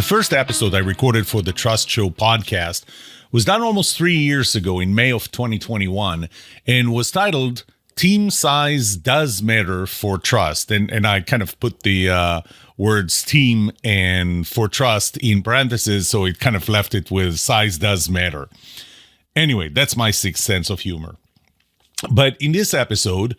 first episode I recorded for the Trust Show podcast was done almost 3 years ago in May of 2021 and was titled Team Size Does Matter for Trust. And I kind of put the words team and for trust in parentheses, so it kind of left it with size does matter. Anyway, that's my sixth sense of humor. But in this episode,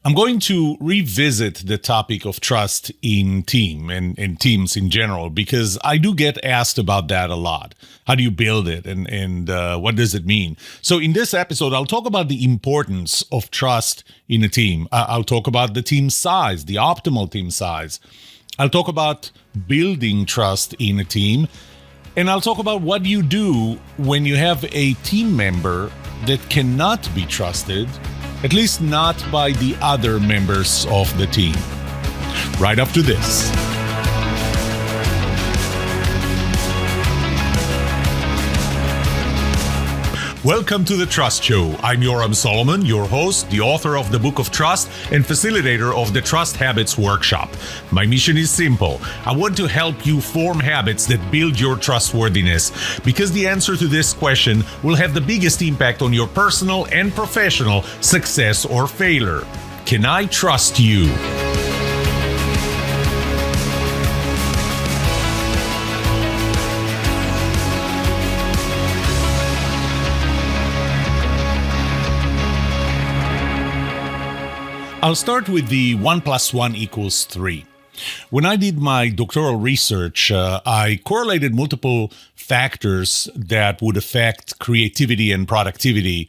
I'm going to revisit the topic of trust in team and teams in general, because I do get asked about that a lot. How do you build it and what does it mean? So in this episode, I'll talk about the importance of trust in a team. I'll talk about the team size, the optimal team size. I'll talk about building trust in a team. And I'll talk about what you do when you have a team member that cannot be trusted, at least not by the other members of the team. Right after this. Welcome to the Trust Show. I'm Yoram Solomon, your host, the author of the Book of Trust, and facilitator of the Trust Habits Workshop. My mission is simple. I want to help you form habits that build your trustworthiness, because the answer to this question will have the biggest impact on your personal and professional success or failure. Can I trust you? I'll start with the 1 + 1 = 3. When I did my doctoral research, I correlated multiple factors that would affect creativity and productivity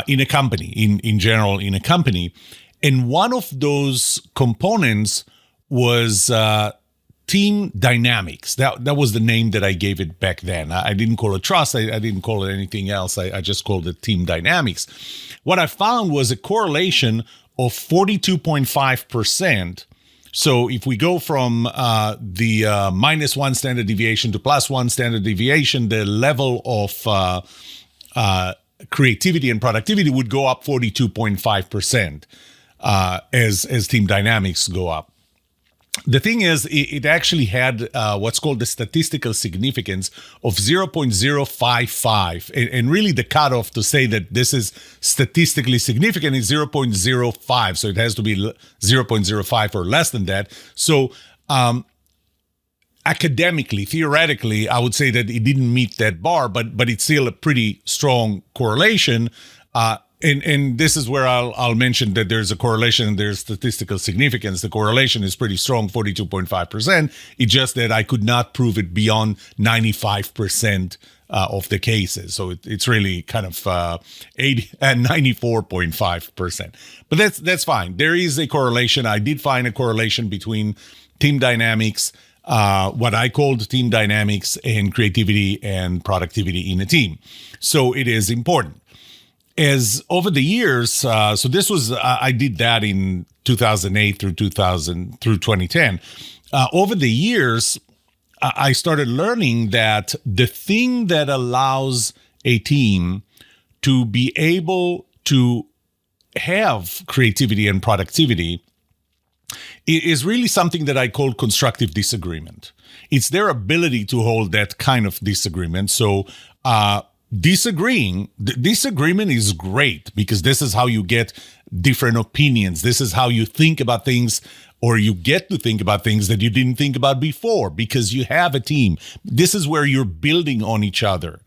in a company, in general in a company. And one of those components was team dynamics. That was the name that I gave it back then. I didn't call it trust. I didn't call it anything else. I just called it team dynamics. What I found was a correlation of 42.5%. So if we go from the -1 standard deviation to +1 standard deviation, the level of creativity and productivity would go up 42.5% as team dynamics go up. The thing is, it actually had what's called the statistical significance of 0.055. And really the cutoff to say that this is statistically significant is 0.05. So it has to be 0.05 or less than that. So academically, theoretically, I would say that it didn't meet that bar, but it's still a pretty strong correlation. And this is where I'll mention that there's a correlation and there's statistical significance. The correlation is pretty strong, 42.5%. It's just that I could not prove it beyond 95% of the cases. So it's really kind of 94.5%. But that's fine. There is a correlation. I did find a correlation between team dynamics, what I called team dynamics, and creativity and productivity in a team. So it is important. As over the years, so this was, I did that in 2008 through 2010. Over the years, I started learning that the thing that allows a team to be able to have creativity and productivity is really something that I call constructive disagreement. It's their ability to hold that kind of disagreement. So, disagreement is great, because this is how you get different opinions. This is how you think about things, or you get to think about things that you didn't think about before, because you have a team. This is where you're building on each other.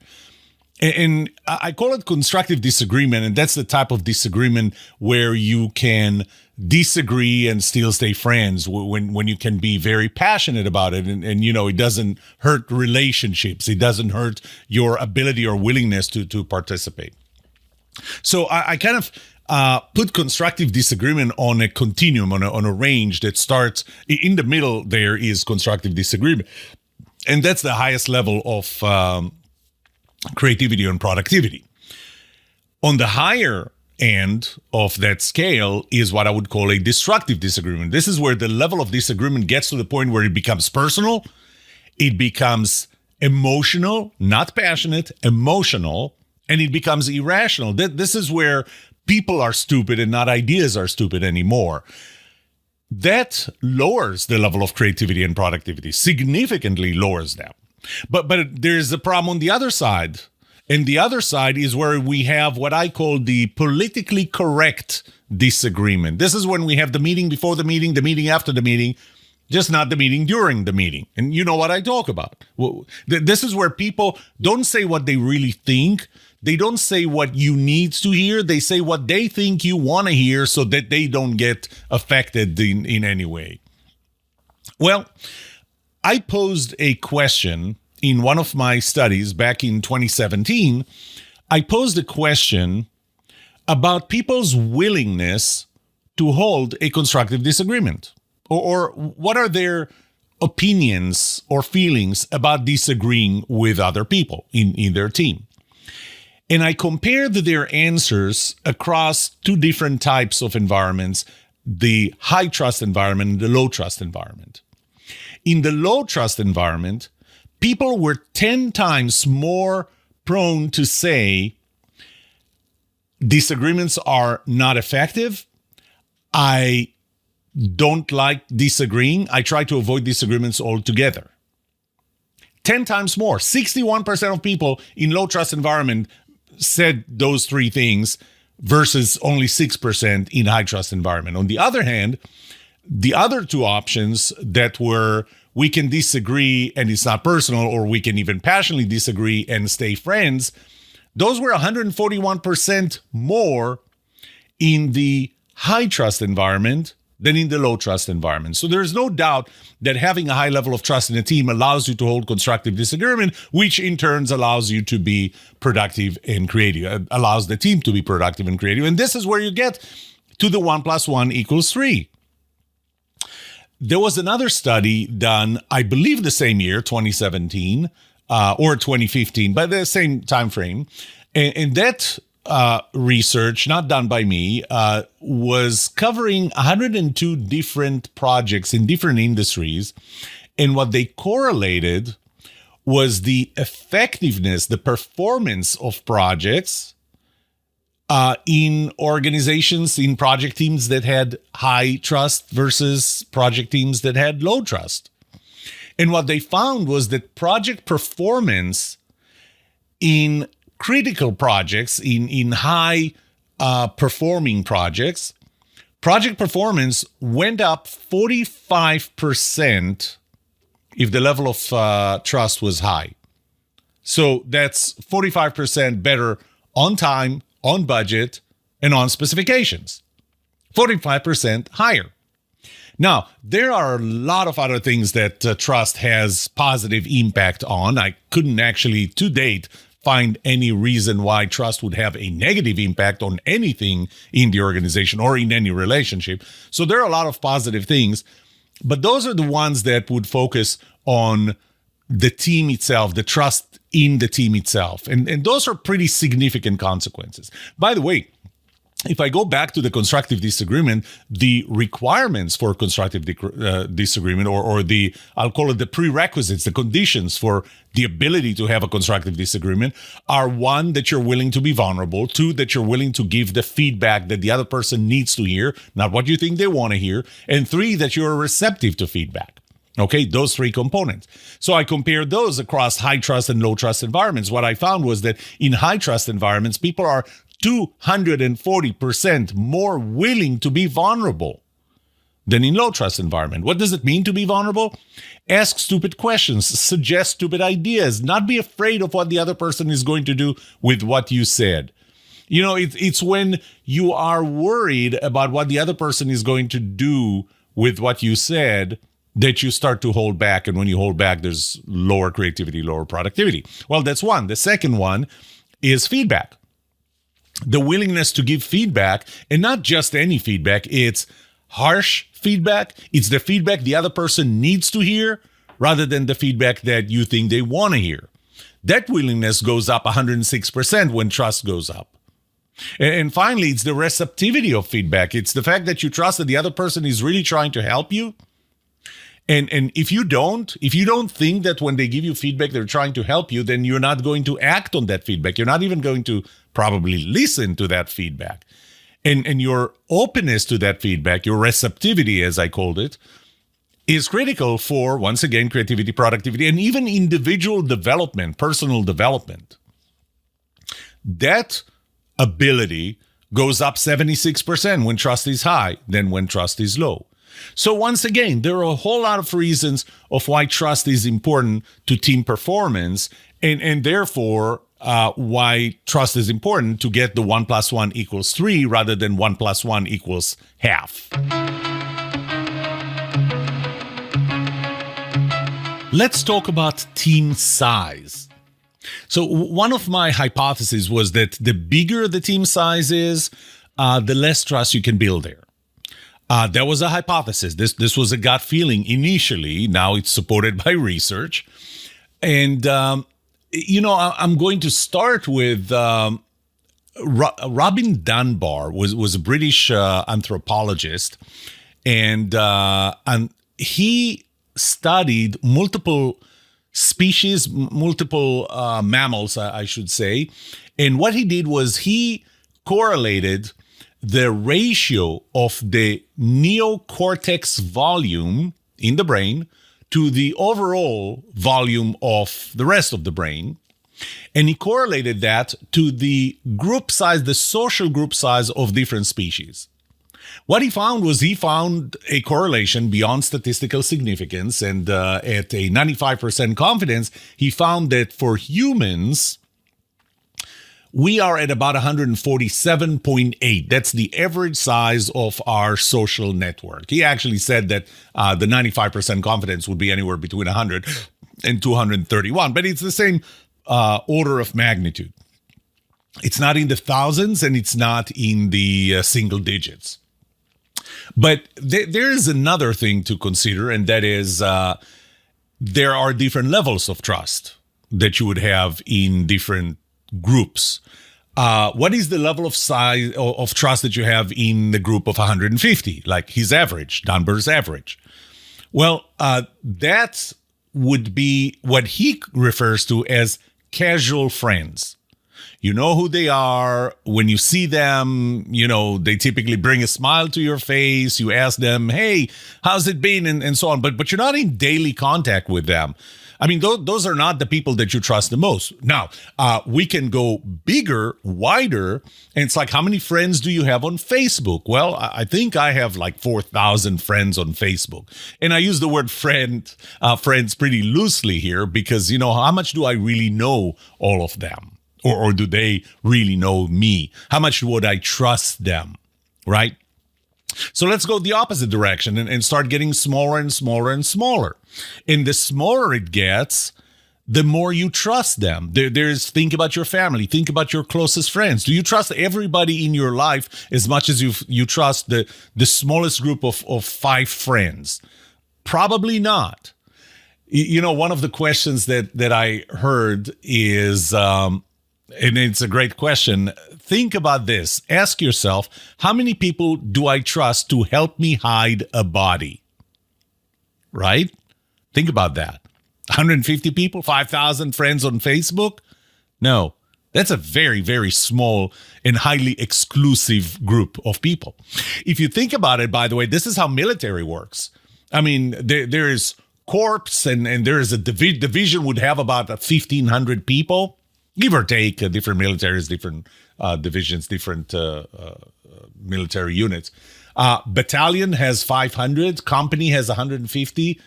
And I call it constructive disagreement, and that's the type of disagreement where you can disagree and still stay friends, when you can be very passionate about it, and you know, it doesn't hurt relationships, it doesn't hurt your ability or willingness to participate. So I kind of put constructive disagreement on a continuum, on a range that starts in the middle. There is constructive disagreement, and that's the highest level of creativity and productivity. On the higher end of that scale is what I would call a destructive disagreement. This is where the level of disagreement gets to the point where it becomes personal, it becomes emotional, not passionate, emotional, and it becomes irrational. This is where people are stupid and not ideas are stupid anymore. That lowers the level of creativity and productivity, significantly lowers them. But there's a problem on the other side. And the other side is where we have what I call the politically correct disagreement. This is when we have the meeting before the meeting after the meeting, just not the meeting during the meeting. And you know what I talk about. Well, this is where people don't say what they really think. They don't say what you need to hear. They say what they think you want to hear so that they don't get affected in any way. Well, I posed a question in one of my studies back in 2017. I posed a question about people's willingness to hold a constructive disagreement, or what are their opinions or feelings about disagreeing with other people in their team. And I compared their answers across two different types of environments, the high trust environment and the low trust environment. In the low trust environment, people were 10 times more prone to say disagreements are not effective. I don't like disagreeing. I try to avoid disagreements altogether. 10 times more. 61% of people in low trust environment said those three things versus only 6% in high trust environment. On the other hand, the other two options that were we can disagree and it's not personal, or we can even passionately disagree and stay friends, those were 141% more in the high trust environment than in the low trust environment. So there's no doubt that having a high level of trust in a team allows you to hold constructive disagreement, which in turn allows you to be productive and creative, allows the team to be productive and creative. And this is where you get to the 1 + 1 = 3. There was another study done, I believe the same year, 2017 or 2015, by the same time frame. And that research, not done by me, was covering 102 different projects in different industries. And what they correlated was the effectiveness, the performance of projects in organizations, in project teams that had high trust versus project teams that had low trust. And what they found was that project performance in critical projects, in high performing project performance went up 45% if the level of trust was high. So that's 45% better on time, on budget, and on specifications. 45% higher. Now, there are a lot of other things that trust has positive impact on. I couldn't actually, to date, find any reason why trust would have a negative impact on anything in the organization or in any relationship. So there are a lot of positive things, but those are the ones that would focus on the team itself, the trust in the team itself. And those are pretty significant consequences. By the way, if I go back to the constructive disagreement, the requirements for constructive disagreement, or the, I'll call it the prerequisites, the conditions for the ability to have a constructive disagreement are: 1, that you're willing to be vulnerable; 2, that you're willing to give the feedback that the other person needs to hear, not what you think they want to hear; and 3, that you're receptive to feedback. Okay, those 3 components. So I compared those across high trust and low trust environments. What I found was that in high trust environments, people are 240% more willing to be vulnerable than in low trust environment. What does it mean to be vulnerable? Ask stupid questions, suggest stupid ideas, not be afraid of what the other person is going to do with what you said. You know, it's when you are worried about what the other person is going to do with what you said that you start to hold back. And when you hold back, there's lower creativity, lower productivity. Well, that's one. The second one is feedback. The willingness to give feedback, and not just any feedback. It's harsh feedback. It's the feedback the other person needs to hear rather than the feedback that you think they want to hear. That willingness goes up 106% when trust goes up. And finally, it's the receptivity of feedback. It's the fact that you trust that the other person is really trying to help you. And if you don't think that when they give you feedback, they're trying to help you, then you're not going to act on that feedback. You're not even going to probably listen to that feedback. And your openness to that feedback, your receptivity, as I called it, is critical for, once again, creativity, productivity, and even individual development, personal development. That ability goes up 76% when trust is high than when trust is low. So once again, there are a whole lot of reasons of why trust is important to team performance, and therefore why trust is important to get the 1 + 1 = 3 rather than 1 + 1 = half. Let's talk about team size. So one of my hypotheses was that the bigger the team size is, the less trust you can build there. That was a hypothesis. This was a gut feeling initially. Now it's supported by research. And, I'm going to start with Robin Dunbar was a British anthropologist. And he studied multiple species, multiple mammals, I should say. And what he did was he correlated the ratio of the neocortex volume in the brain to the overall volume of the rest of the brain. And he correlated that to the group size, the social group size of different species. What he found was a correlation beyond statistical significance. And at a 95% confidence, he found that for humans, we are at about 147.8. That's the average size of our social network. He actually said that the 95% confidence would be anywhere between 100 and 231, but it's the same order of magnitude. It's not in the thousands and it's not in the single digits. But there is another thing to consider, and that is there are different levels of trust that you would have in different groups. What is the level of size of trust that you have in the group of 150, like his average, Dunbar's average? Well, that would be what he refers to as casual friends. You know who they are. When you see them, they typically bring a smile to your face. You ask them, hey, how's it been? And so on. But you're not in daily contact with them. I mean, those are not the people that you trust the most. Now, we can go bigger, wider. And it's like, how many friends do you have on Facebook? Well, I think I have like 4,000 friends on Facebook. And I use the word friends pretty loosely here because, how much do I really know all of them? Or do they really know me? How much would I trust them, right? So let's go the opposite direction and start getting smaller and smaller and smaller. And the smaller it gets, the more you trust them. There's think about your family. Think about your closest friends. Do you trust everybody in your life as much as you trust the smallest group of 5 friends? Probably not. One of the questions that I heard is... and it's a great question. Think about this. Ask yourself, how many people do I trust to help me hide a body? Right? Think about that. 150 people, 5,000 friends on Facebook? No, that's a very, very small and highly exclusive group of people. If you think about it, by the way, this is how military works. I mean, there is corps and there is a division would have about 1,500 people. Give or take, different militaries, different divisions, different military units. Battalion has 500, company has 150,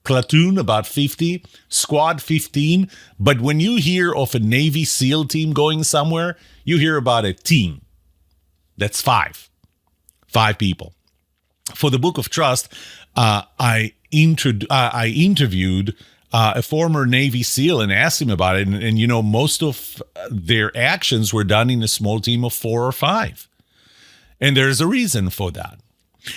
platoon about 50, squad 15. But when you hear of a Navy SEAL team going somewhere, you hear about a team. That's 5 people. For the Book of Trust, I interviewed a former Navy SEAL and asked him about it. And most of their actions were done in a small team of 4 or 5. And there's a reason for that.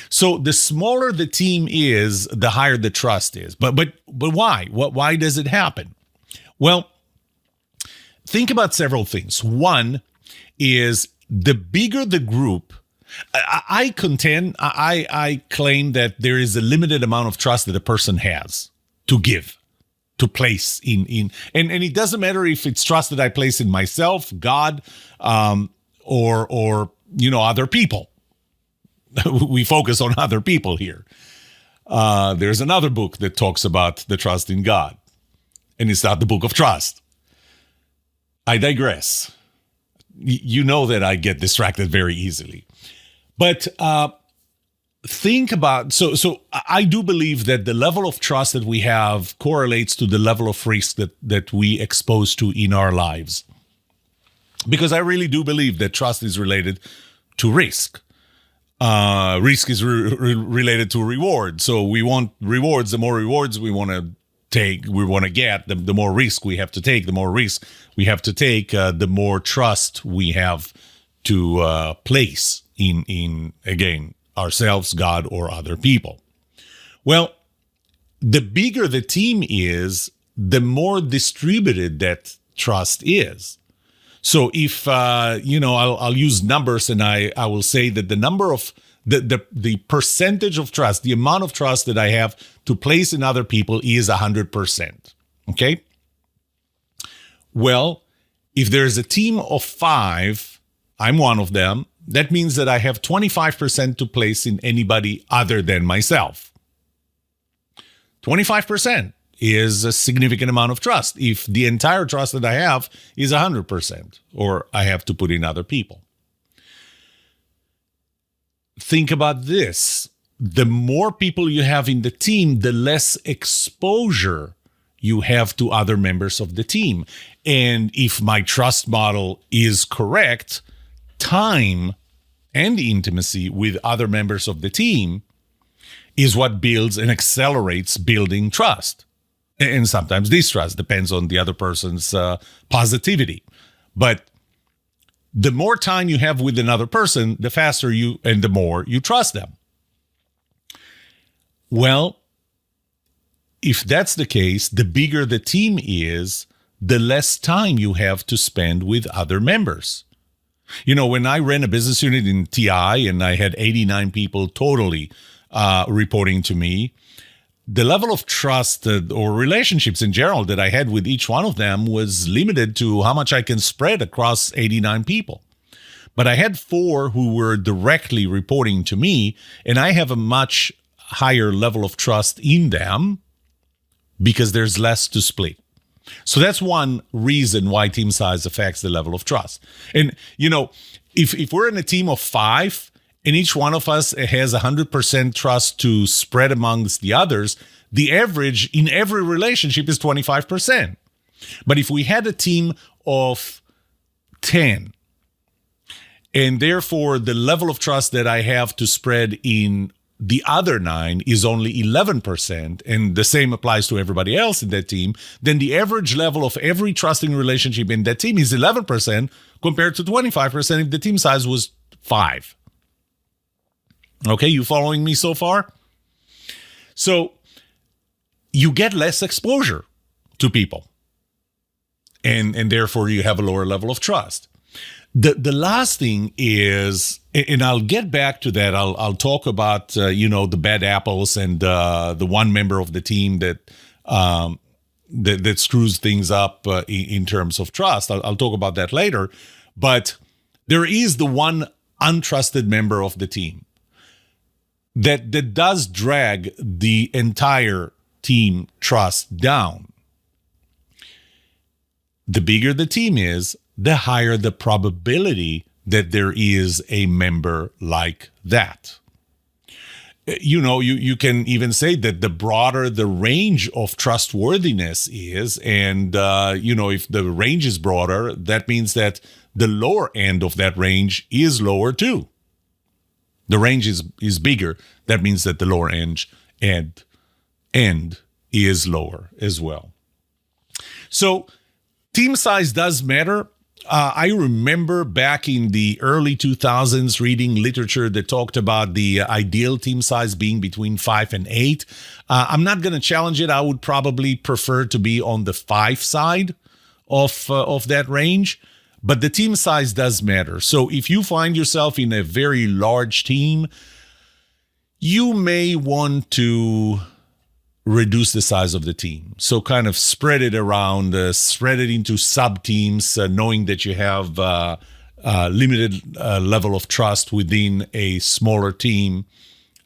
So the smaller the team is, the higher the trust is. But why? Why does it happen? Well, think about several things. One is the bigger the group, I claim that there is a limited amount of trust that a person has to give, to place in and it doesn't matter if it's trust that I place in myself, God, or other people. We focus on other people here. There's another book that talks about the trust in God, and it's not the book of trust. I digress. You know that I get distracted very easily. But think about, so I do believe that the level of trust that we have correlates to the level of risk that we expose to in our lives. Because I really do believe that trust is related to risk. Risk is related to reward. So we want rewards. The more rewards we want to get, the more risk we have to take. The more risk we have to take, the more trust we have to place in again, ourselves, God, or other people. Well, the bigger the team is, the more distributed that trust is. So if, I'll use numbers, and I will say that the number of the percentage of trust, the amount of trust that I have to place in other people is 100%. Okay. Well, if there's a team of 5, I'm one of them. That means that I have 25% to place in anybody other than myself. 25% is a significant amount of trust if the entire trust that I have is 100%, or I have to put in other people. Think about this. The more people you have in the team, the less exposure you have to other members of the team. And if my trust model is correct, time and intimacy with other members of the team is what builds and accelerates building trust. And sometimes distrust depends on the other person's positivity. But the more time you have with another person, the faster you and the more you trust them. Well, if that's the case, the bigger the team is, the less time you have to spend with other members. You know, when I ran a business unit in TI and I had 89 people totally reporting to me, the level of trust or relationships in general that I had with each one of them was limited to how much I can spread across 89 people. But I had 4 who were directly reporting to me, and I have a much higher level of trust in them because there's less to split. So that's one reason why team size affects the level of trust. And, you know, if we're in a team of 5, and each one of us has 100% trust to spread amongst the others, the average in every relationship is 25%. But if we had a team of 10, and therefore the level of trust that I have to spread in the other 9 is only 11%, and the same applies to everybody else in that team, then the average level of every trusting relationship in that team is 11% compared to 25% if the team size was 5. Okay, you following me so far? So you get less exposure to people, and therefore you have a lower level of trust. The last thing is, and I'll get back to that. I'll talk about the bad apples and the one member of the team that screws things up in terms of trust. I'll talk about that later. But there is the one untrusted member of the team that does drag the entire team trust down. The bigger the team is, the higher the probability that there is a member like that. You know, you can even say that the broader the range of trustworthiness is, and, if the range is broader, that means that the lower end of that range is lower too. The range is bigger. That means that the lower end is lower as well. So team size does matter. I remember back in the early 2000s reading literature that talked about the ideal team size being between 5 and 8. I'm not going to challenge it. I would probably prefer to be on the 5 side of that range. But the team size does matter. So if you find yourself in a very large team, you may want to reduce the size of the team. So kind of spread it around, spread it into sub-teams, knowing that you have limited level of trust within a smaller team.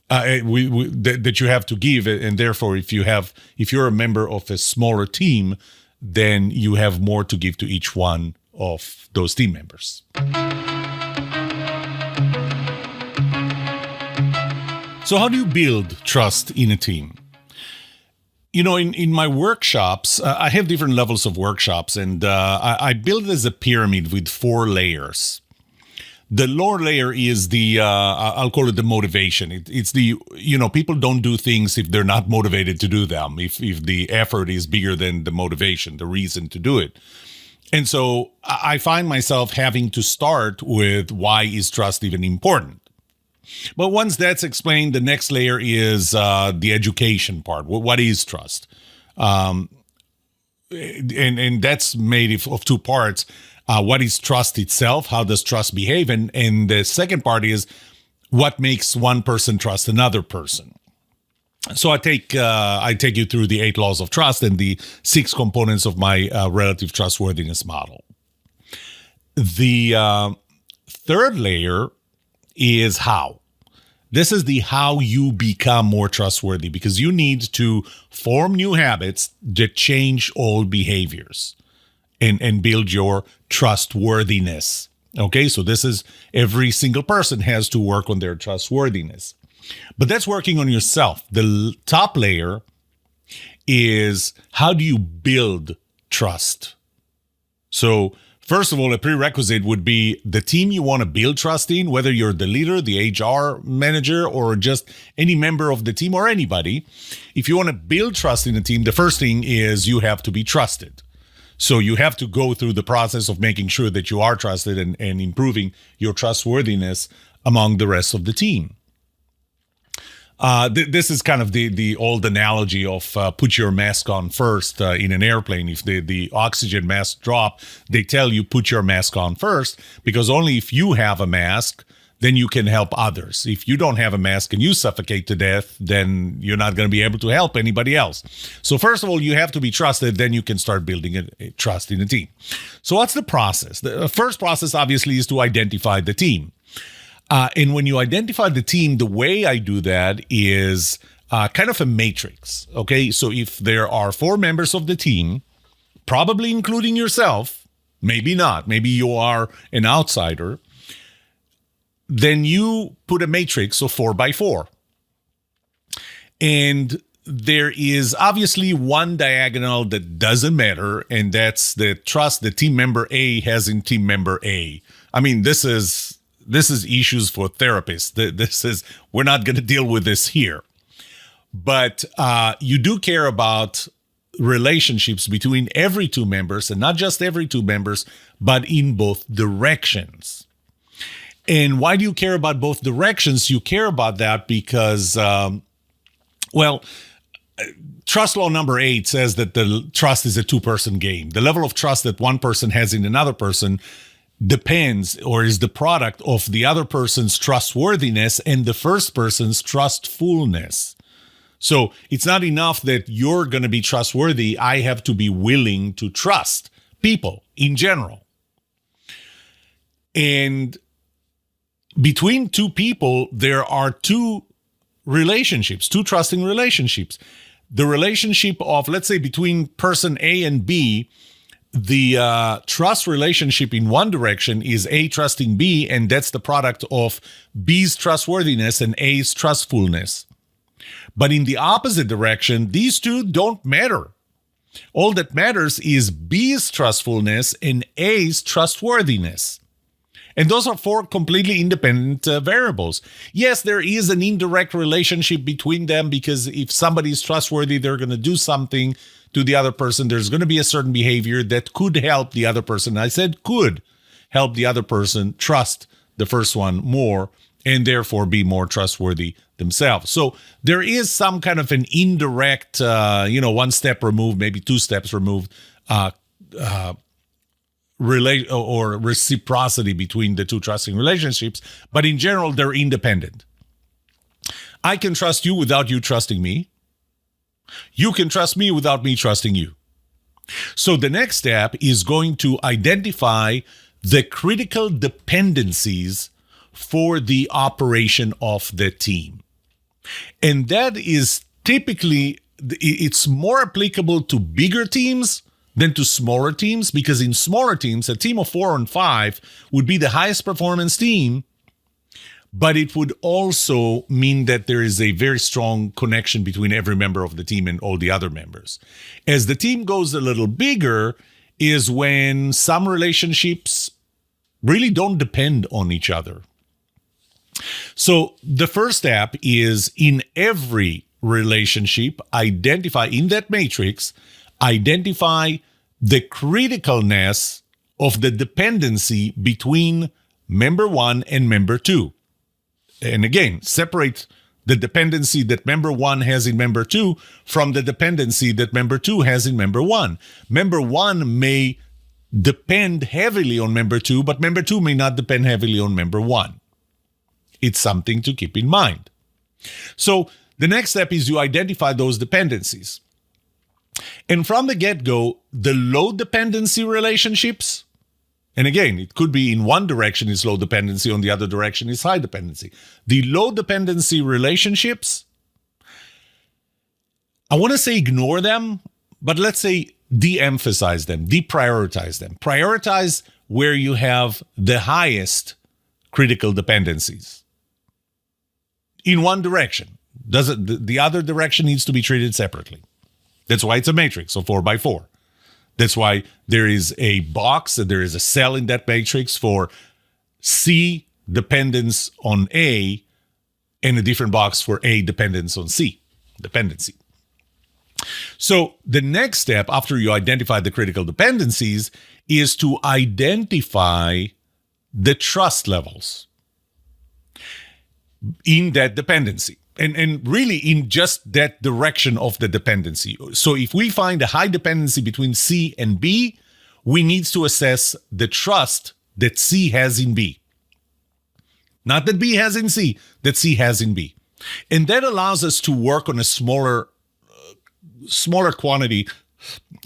that you have to give, and therefore, if you're a member of a smaller team, then you have more to give to each one of those team members. So how do you build trust in a team? In my workshops, I have different levels of workshops, and I build it as a pyramid with 4 layers. The lower layer is I'll call it the motivation. It's people don't do things if they're not motivated to do them, if the effort is bigger than the motivation, the reason to do it. And so I find myself having to start with, why is trust even important? But once that's explained, the next layer is the education part. What is trust? And that's made of 2 parts. What is trust itself? How does trust behave? And the second part is, what makes one person trust another person? So I take you through the 8 laws of trust and the 6 components of my relative trustworthiness model. The third layer is how. This is the how you become more trustworthy, because you need to form new habits that change old behaviors and build your trustworthiness. Okay, so this is, every single person has to work on their trustworthiness. But that's working on yourself. The top layer is, how do you build trust? So first of all, a prerequisite would be the team you want to build trust in, whether you're the leader, the HR manager, or just any member of the team or anybody. If you want to build trust in a team, the first thing is you have to be trusted. So you have to go through the process of making sure that you are trusted and improving your trustworthiness among the rest of the team. This is kind of the old analogy of put your mask on first in an airplane. If the oxygen mask drop, they tell you put your mask on first, because only if you have a mask, then you can help others. If you don't have a mask and you suffocate to death, then you're not going to be able to help anybody else. So first of all, you have to be trusted, then you can start building a trust in a team. So what's the process? The first process, obviously, is to identify the team. And when you identify the team, the way I do that is kind of a matrix. Okay, so if there are 4 members of the team, probably including yourself, maybe not, maybe you are an outsider, then you put a matrix of 4 by 4. And there is obviously one diagonal that doesn't matter, and that's the trust that team member A has in team member A. I mean, this is issues for therapists. We're not going to deal with this here. But you do care about relationships between every 2 members, and not just every 2 members, but in both directions. And why do you care about both directions? You care about that because, trust law number 8 says that the trust is a 2-person game. The level of trust that one person has in another person depends, or is the product of, the other person's trustworthiness and the first person's trustfulness. So it's not enough that you're going to be trustworthy. I have to be willing to trust people in general. And between 2 people, there are 2 relationships, 2 trusting relationships. The relationship of, let's say, between person A and B, the trust relationship in one direction is A trusting B, and that's the product of B's trustworthiness and A's trustfulness. But in the opposite direction, these 2 don't matter. All that matters is B's trustfulness and A's trustworthiness. And those are 4 completely independent variables. Yes, there is an indirect relationship between them, because if somebody is trustworthy, they're going to do something to the other person. There's going to be a certain behavior that could help the other person. I said could help the other person trust the first one more, and therefore be more trustworthy themselves. So there is some kind of an indirect, 1 step removed, maybe 2 steps removed, or reciprocity between the 2 trusting relationships, but in general, they're independent. I can trust you without you trusting me. You can trust me without me trusting you. So the next step is going to identify the critical dependencies for the operation of the team. And that is typically, it's more applicable to bigger teams than to smaller teams, because in smaller teams, a team of 4 and 5 would be the highest performance team, but it would also mean that there is a very strong connection between every member of the team and all the other members. As the team goes a little bigger is when some relationships really don't depend on each other. So the first step is, in every relationship, identify in that matrix, identify the criticalness of the dependency between member 1 and member 2. And again, separate the dependency that member 1 has in member 2 from the dependency that member 2 has in member 1. Member 1 may depend heavily on member 2, but member 2 may not depend heavily on member 1. It's something to keep in mind. So the next step is you identify those dependencies. And from the get-go, the low dependency relationships, and again, it could be in one direction is low dependency, on the other direction is high dependency. The low dependency relationships, I want to say ignore them, but let's say de-emphasize them, deprioritize them. Prioritize where you have the highest critical dependencies in one direction. The other direction needs to be treated separately. That's why it's a matrix, so 4 by 4. That's why there is a box, there is a cell in that matrix for C dependence on A, and a different box for A dependence on C, dependency. So the next step after you identify the critical dependencies is to identify the trust levels in that dependency. And really in just that direction of the dependency. So if we find a high dependency between C and B, we need to assess the trust that C has in B. Not that B has in C, that C has in B. And that allows us to work on a smaller quantity,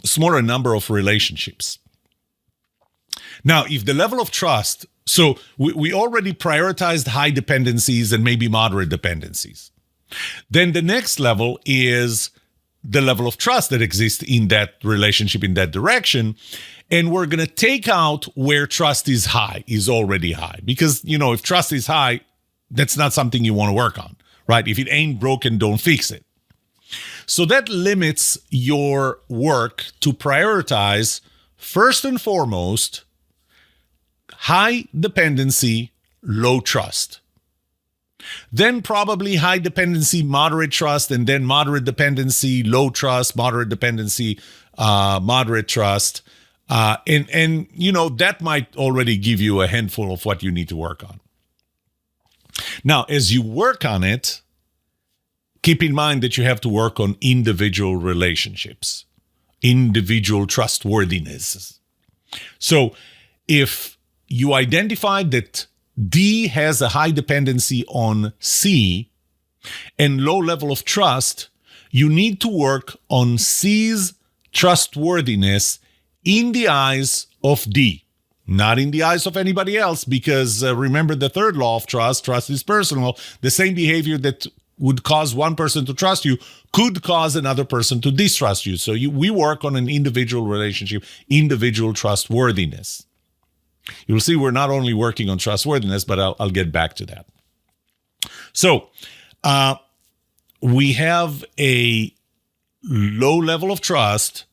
smaller number of relationships. Now, if the level of trust, so we already prioritized high dependencies and maybe moderate dependencies. Then the next level is the level of trust that exists in that relationship, in that direction. And we're going to take out where trust is high, is already high. Because, if trust is high, that's not something you want to work on, right? If it ain't broken, don't fix it. So that limits your work to prioritize, first and foremost, high dependency, low trust. Then probably high dependency, moderate trust, and then moderate dependency, low trust, moderate dependency, moderate trust. And that might already give you a handful of what you need to work on. Now, as you work on it, keep in mind that you have to work on individual relationships, individual trustworthiness. So if you identify that D has a high dependency on C and low level of trust, you need to work on C's trustworthiness in the eyes of D, not in the eyes of anybody else, because remember the third law of trust is personal. The same behavior that would cause one person to trust you could cause another person to distrust you. So we work on an individual relationship, individual trustworthiness. You'll see we're not only working on trustworthiness, but I'll get back to that. So we have a low level of trust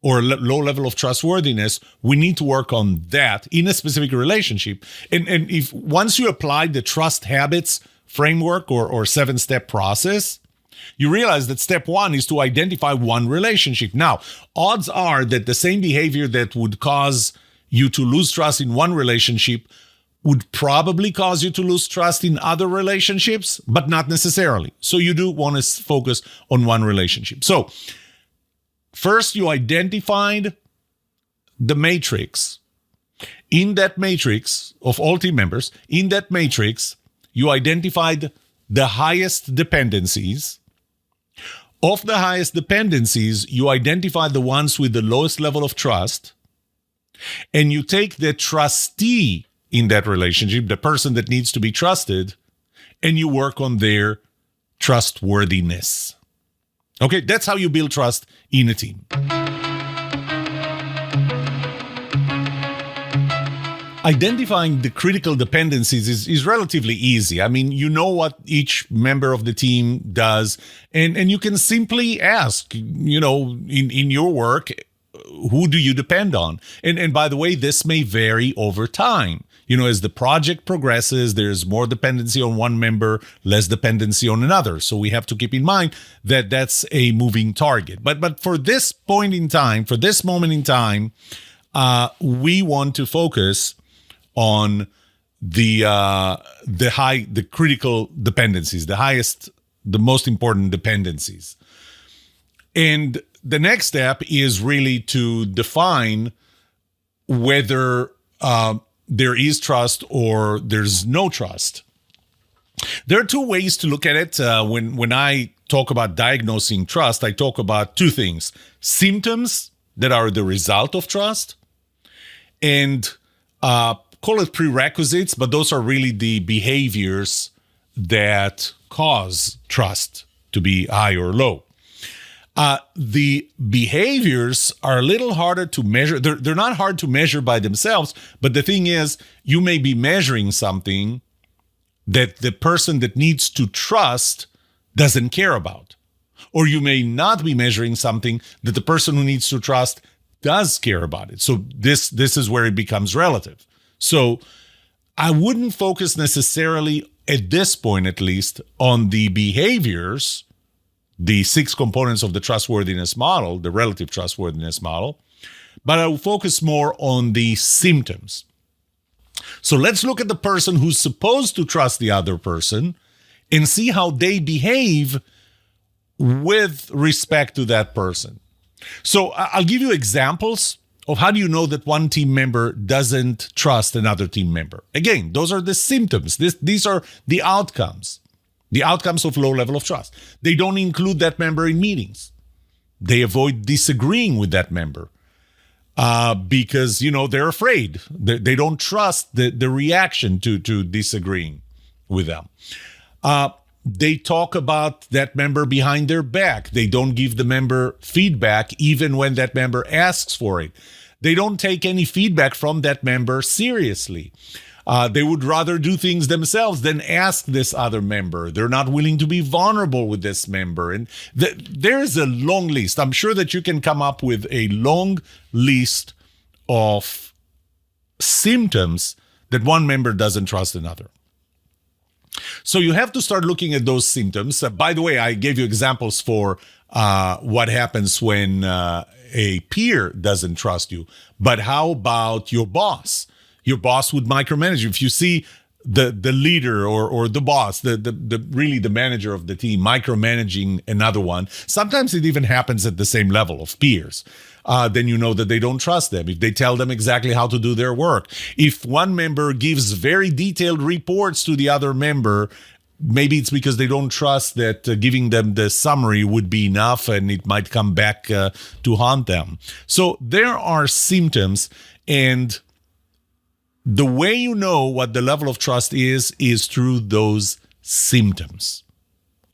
or low level of trustworthiness. We need to work on that in a specific relationship. And if once you apply the trust habits framework or 7-step process, you realize that step 1 is to identify one relationship. Now, odds are that the same behavior that would cause you to lose trust in one relationship would probably cause you to lose trust in other relationships, but not necessarily. So you do want to focus on one relationship. So first, you identified the matrix. In that matrix of all team members, in that matrix, you identified the highest dependencies. Of the highest dependencies, you identify the ones with the lowest level of trust. And you take the trustee in that relationship, the person that needs to be trusted, and you work on their trustworthiness. Okay, that's how you build trust in a team. Identifying the critical dependencies is relatively easy. I mean, you know what each member of the team does, and you can simply ask, in your work, who do you depend on? And by the way, this may vary over time. As the project progresses, there's more dependency on one member, less dependency on another. So we have to keep in mind that that's a moving target. But for this point in time, for this moment in time, we want to focus on the critical dependencies, the most important dependencies. And the next step is really to define whether there is trust or there's no trust. There are two ways to look at it. When I talk about diagnosing trust, I talk about two things: symptoms that are the result of trust, and call it prerequisites, but those are really the behaviors that cause trust to be high or low. The behaviors are a little harder to measure. They're not hard to measure by themselves, but the thing is, you may be measuring something that the person that needs to trust doesn't care about. Or you may not be measuring something that the person who needs to trust does care about it. So this is where it becomes relative. So I wouldn't focus necessarily, at this point at least, on the behaviors, the 6 components of the trustworthiness model, the relative trustworthiness model, but I will focus more on the symptoms. So let's look at the person who's supposed to trust the other person and see how they behave with respect to that person. So I'll give you examples of how do you know that one team member doesn't trust another team member. Again, those are the symptoms. These are the outcomes. The outcomes of low level of trust. They don't include that member in meetings. They avoid disagreeing with that member because, they're afraid. They don't trust the reaction to disagreeing with them. They talk about that member behind their back. They don't give the member feedback even when that member asks for it. They don't take any feedback from that member seriously. They would rather do things themselves than ask this other member. They're not willing to be vulnerable with this member. And there's a long list. I'm sure that you can come up with a long list of symptoms that one member doesn't trust another. So you have to start looking at those symptoms. By the way, I gave you examples for what happens when a peer doesn't trust you. But how about your boss? Your boss would micromanage you. If you see the leader or the boss, really the manager of the team micromanaging another one, sometimes it even happens at the same level of peers. Then you know that they don't trust them. If they tell them exactly how to do their work. If one member gives very detailed reports to the other member, maybe it's because they don't trust that giving them the summary would be enough and it might come back to haunt them. So there are symptoms, and the way you know what the level of trust is through those symptoms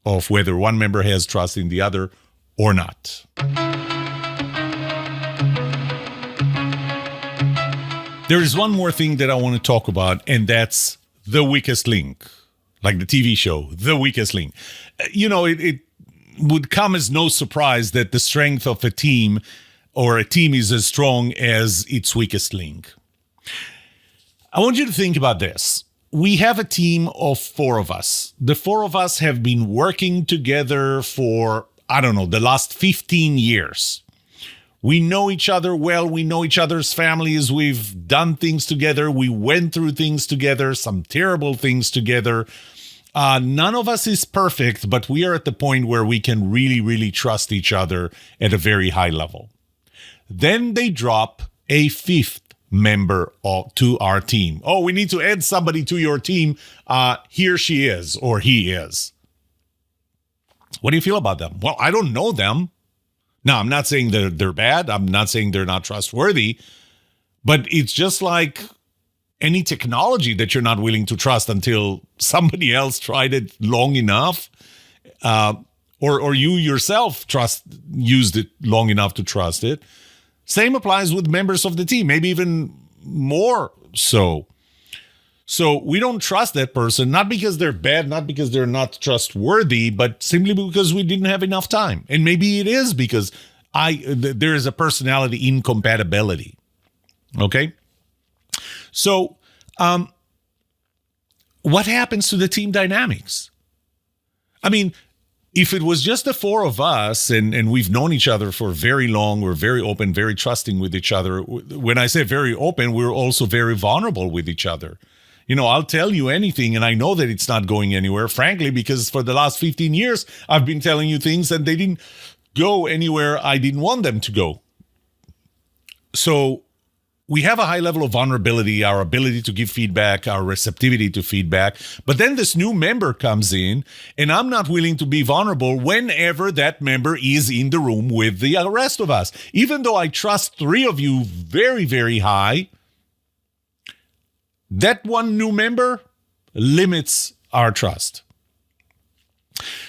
of whether one member has trust in the other or not. There is one more thing that I want to talk about, and that's the weakest link, like the TV show, The Weakest Link. It would come as no surprise that the strength of a team is as strong as its weakest link. I want you to think about this. We have a team of 4 of us. The 4 of us have been working together for, the last 15 years. We know each other well. We know each other's families. We've done things together. We went through things together, some terrible things together. None of us is perfect, but we are at the point where we can really, really trust each other at a very high level. Then they drop a 5th member to our team. Oh, we need to add somebody to your team. Here she is, or he is. What do you feel about them? Well, I don't know them. Now, I'm not saying they're bad. I'm not saying they're not trustworthy, but it's just like any technology that you're not willing to trust until somebody else tried it long enough. or you yourself used it long enough to trust it. Same applies with members of the team, maybe even more so. So we don't trust that person, not because they're bad, not because they're not trustworthy, but simply because we didn't have enough time. And maybe it is because there is a personality incompatibility. Okay? So what happens to the team dynamics? I mean, if it was just the four of us and we've known each other for very long, we're very open, very trusting with each other. When I say very open, we're also very vulnerable with each other. You know, I'll tell you anything, and I know that it's not going anywhere, frankly, because for the last 15 years, I've been telling you things and they didn't go anywhere I didn't want them to go. So we have a high level of vulnerability, our ability to give feedback, our receptivity to feedback. But then this new member comes in, and I'm not willing to be vulnerable whenever that member is in the room with the rest of us. Even though I trust three of you very, very high, that one new member limits our trust.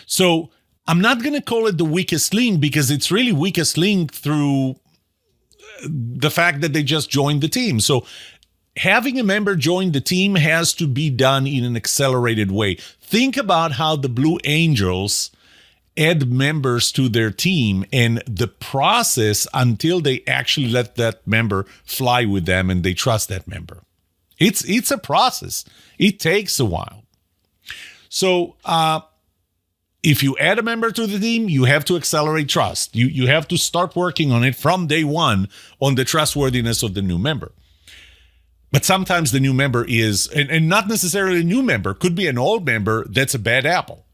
So I'm not going to call it the weakest link because it's really weakest link through the fact that they just joined the team. So having a member join the team has to be done in an accelerated way. Think about how the Blue Angels add members to their team and the process until they actually let that member fly with them and they trust that member. It's a process. It takes a while. So if you add a member to the team, you have to accelerate trust. You have to start working on it from day one on the trustworthiness of the new member. But sometimes the new member is, and not necessarily a new member, could be an old member that's a bad apple.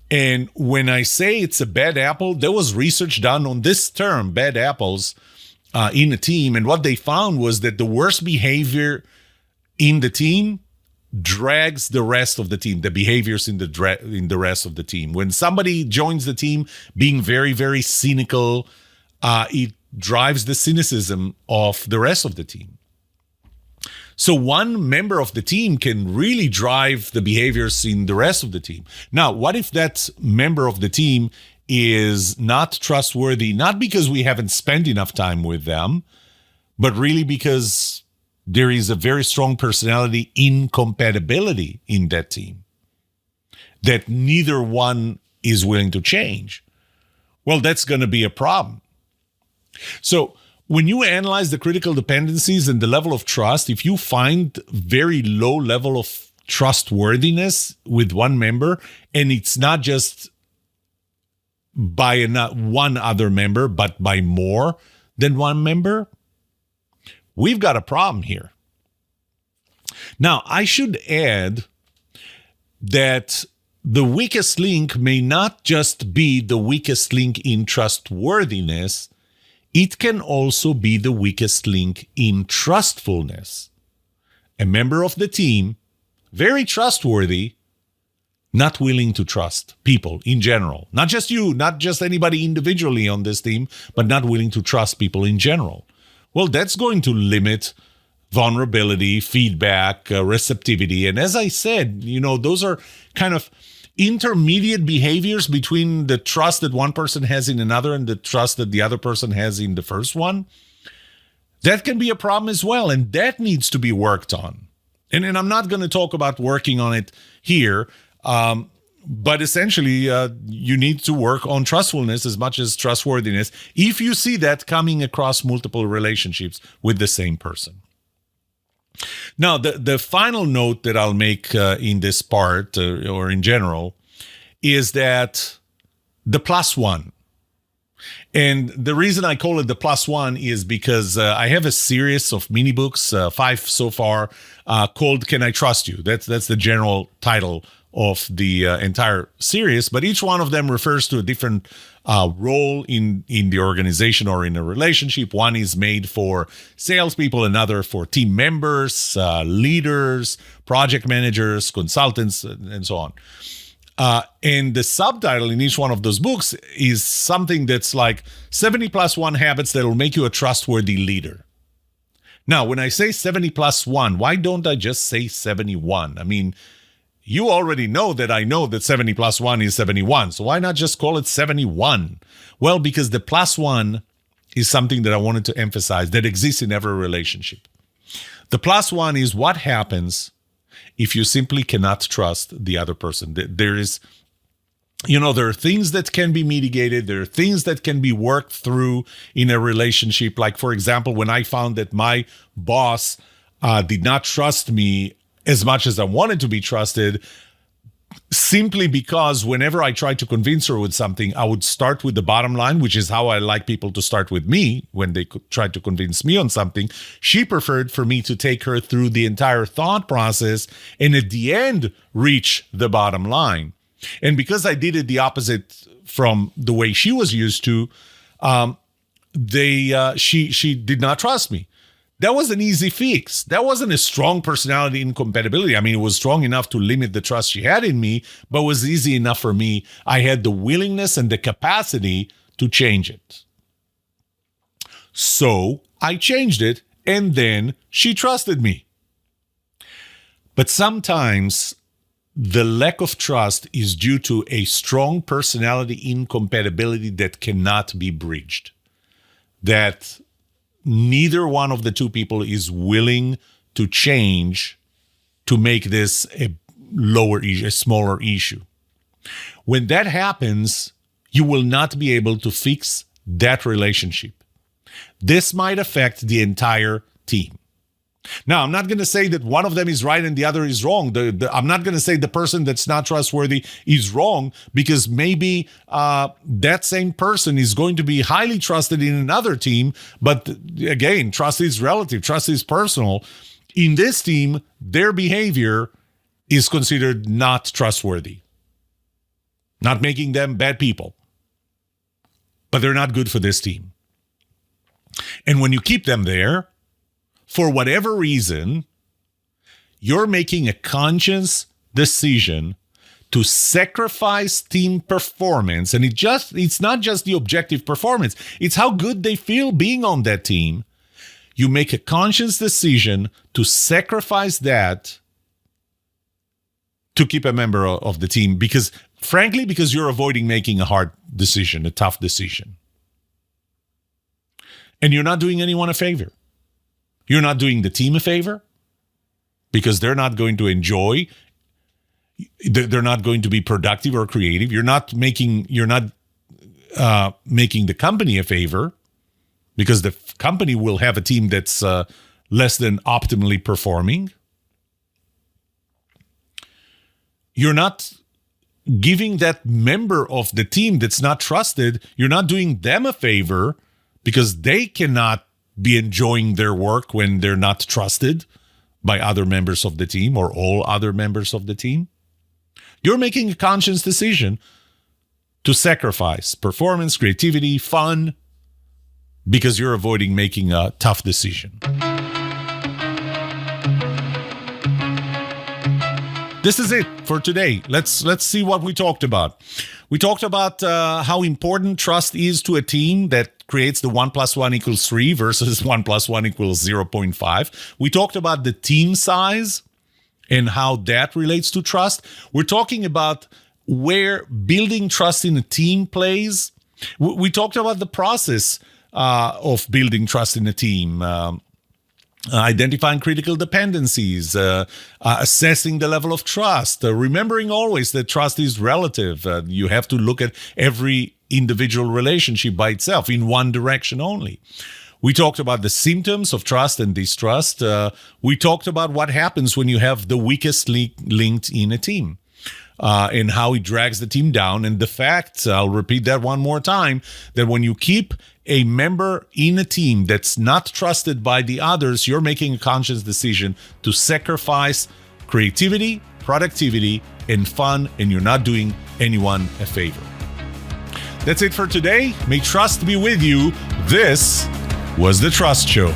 And when I say it's a bad apple, there was research done on this term, bad apples, in a team. And what they found was that the worst behavior in the team drags the rest of the team, the behaviors in the rest of the team. When somebody joins the team being very, very cynical, it drives the cynicism of the rest of the team. So one member of the team can really drive the behaviors in the rest of the team. Now, what if that member of the team is not trustworthy, not because we haven't spent enough time with them, but really because there is a very strong personality incompatibility in that team that neither one is willing to change? Well, that's going to be a problem. So when you analyze the critical dependencies and the level of trust, if you find very low level of trustworthiness with one member, and it's not just by one other member, but by more than one member, we've got a problem here. Now, I should add that the weakest link may not just be the weakest link in trustworthiness, it can also be the weakest link in trustfulness. A member of the team, very trustworthy, not willing to trust people in general. Not just you, not just anybody individually on this team, but not willing to trust people in general. Well, that's going to limit vulnerability, feedback, receptivity. And as I said, those are kind of intermediate behaviors between the trust that one person has in another and the trust that the other person has in the first one. That can be a problem as well, and that needs to be worked on. And I'm not going to talk about working on it here, but essentially, you need to work on trustfulness as much as trustworthiness if you see that coming across multiple relationships with the same person. Now, the final note that I'll make in this part, or in general, is that the plus one. And the reason I call it the plus one is because I have a series of mini books, 5 so far, called Can I Trust You? That's the general title of the entire series, but each one of them refers to a different role in the organization or in a relationship. One is made for salespeople, another for team members, leaders, project managers, consultants, and so on. And the subtitle in each one of those books is something that's like 70 plus 1 habits that will make you a trustworthy leader. Now, when I say 70 plus 1, why don't I just say 71? I mean, you already know that 70 plus 1 is 71. So why not just call it 71? Well, because the plus 1 is something that I wanted to emphasize that exists in every relationship. The plus 1 is what happens if you simply cannot trust the other person. There are things that can be mitigated. There are things that can be worked through in a relationship. Like, for example, when I found that my boss did not trust me as much as I wanted to be trusted, simply because whenever I tried to convince her with something, I would start with the bottom line, which is how I like people to start with me when they tried to convince me on something. She preferred for me to take her through the entire thought process and at the end reach the bottom line. And because I did it the opposite from the way she was used to, she did not trust me. That was an easy fix. That wasn't a strong personality incompatibility. I mean, it was strong enough to limit the trust she had in me, but it was easy enough for me. I had the willingness and the capacity to change it. So I changed it, and then she trusted me. But sometimes the lack of trust is due to a strong personality incompatibility that cannot be bridged. That neither one of the two people is willing to change to make this a smaller issue. When that happens, you will not be able to fix that relationship. This might affect the entire team. Now, I'm not going to say that one of them is right and the other is wrong. I'm not going to say the person that's not trustworthy is wrong, because maybe that same person is going to be highly trusted in another team. But again, trust is relative. Trust is personal. In this team, their behavior is considered not trustworthy, not making them bad people. But they're not good for this team. And when you keep them there, for whatever reason, you're making a conscious decision to sacrifice team performance. And it's not just the objective performance. It's how good they feel being on that team. You make a conscious decision to sacrifice that to keep a member of the team because you're avoiding making a hard decision, a tough decision. And you're not doing anyone a favor. You're not doing the team a favor because they're not going to enjoy. They're not going to be productive or creative. You're not making the company a favor because the company will have a team that's less than optimally performing. You're not giving that member of the team that's not trusted, you're not doing them a favor because they cannot be enjoying their work when they're not trusted by other members of the team or all other members of the team. You're making a conscious decision to sacrifice performance, creativity, fun, because you're avoiding making a tough decision. This is it for today. Let's see what we talked about. We talked about how important trust is to a team that creates the 1 + 1 = 3 versus 1 + 1 = 0.5. We talked about the team size and how that relates to trust. We're talking about where building trust in a team plays. We talked about the process of building trust in a team. Identifying critical dependencies, assessing the level of trust, remembering always that trust is relative. You have to look at every individual relationship by itself in one direction only. We talked about the symptoms of trust and distrust. We talked about what happens when you have the weakest link in a team. And how it drags the team down. And the fact, I'll repeat that one more time, that when you keep a member in a team that's not trusted by the others, you're making a conscious decision to sacrifice creativity, productivity, and fun, and you're not doing anyone a favor. That's it for today. May trust be with you. This was The Trust Show.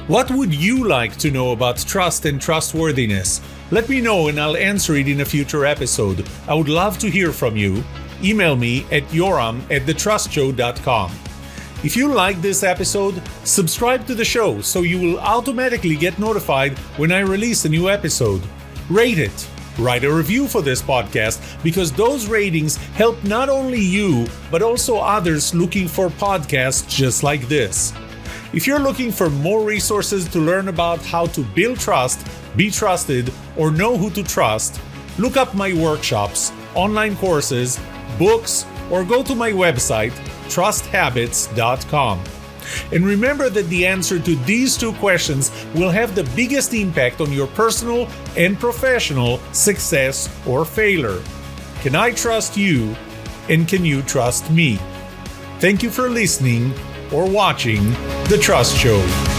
What would you like to know about trust and trustworthiness? Let me know and I'll answer it in a future episode. I would love to hear from you. Email me at yoram@thetrustshow.com. If you like this episode, subscribe to the show so you will automatically get notified when I release a new episode. Rate it. Write a review for this podcast because those ratings help not only you, but also others looking for podcasts just like this. If you're looking for more resources to learn about how to build trust, be trusted, or know who to trust, look up my workshops, online courses, books, or go to my website, trusthabits.com. And remember that the answer to these two questions will have the biggest impact on your personal and professional success or failure. Can I trust you, and can you trust me? Thank you for listening or watching The Trust Show.